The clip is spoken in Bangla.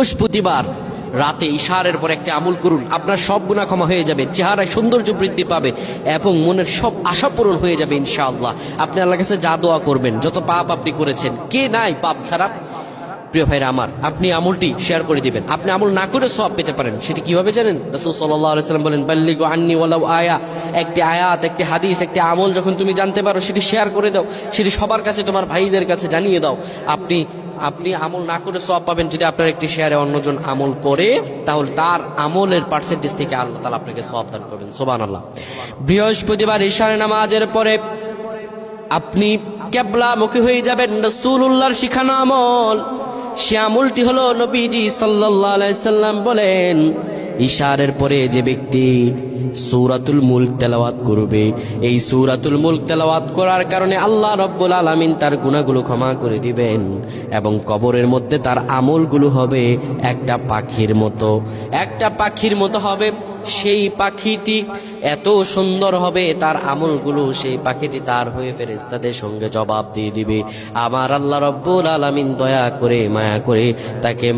বৃহস্পতিবার রাতে ইশারের পর একটা আমল করুন, আপনার সব গুনাহ ক্ষমা হয়ে যাবে, চেহারায় সৌন্দর্য বৃদ্ধি পাবে এবং মনের সব আশা পূরণ হয়ে যাবে ইনশাআল্লাহ। আপনি আল্লাহর কাছে যা দোয়া করবেন, যত পাপ আপনি করেছেন, কে নাই পাপ ছাড়া? প্রিয় ভাইরা আমার, আপনি আমলটি শেয়ার করে দিবেন। আপনি আমল না করে সওয়াব পেতে পারেন। সেটি কিভাবে জানেন? রাসূল সাল্লাল্লাহু আলাইহি ওয়াসাল্লাম বলেন, বাল্লিগু আন্নি ওয়ালাউ আয়া। একটি আয়াত, একটি হাদিস, একটি আমল যখন তুমি জানতে পারো, সেটি শেয়ার করে দাও, সেটি সবার কাছে, তোমার ভাইদের কাছে জানিয়ে দাও। আপনি আমল না করে সওয়াব পাবেন। যদি আপনার একটি শেয়ারে অন্যজন আমল করে, তাহলে তার আমলের পার্সেন্টেজ থেকে আল্লাহ তাআলা আপনাকে সওয়াব দান করবেন। সুবহানাল্লাহ। বৃহস্পতিবার ইশার নামাজের পরে আপনি কিবলামুখী হয়ে যাবেন। রাসূলুল্লাহর শিখানো আমল, সে আমলটি হলো, নবীজি সাল্লাল্লাহু আলাইহি সাল্লাম বলেন, ইশারের পরে যে ব্যক্তি সূরাতুল মুলক তেলাওয়াত করবে, এই সূরাতুল মুলক তেলাওয়াত করার কারণে আল্লাহ রাব্বুল আলামিন তার গুনাহগুলো ক্ষমা করে দিবেন এবং কবরের মধ্যে তার আমলগুলো হবে একটা পাখির মতো হবে। সেই পাখিটি এত সুন্দর হবে, তার আমলগুলো, সেই পাখিটি তার হয়ে ফেরেশতাদের সঙ্গে জবাব দিয়ে দিবে। আমার আল্লাহ রাব্বুল আলামিন দয়া করে, মায়া করে তাকে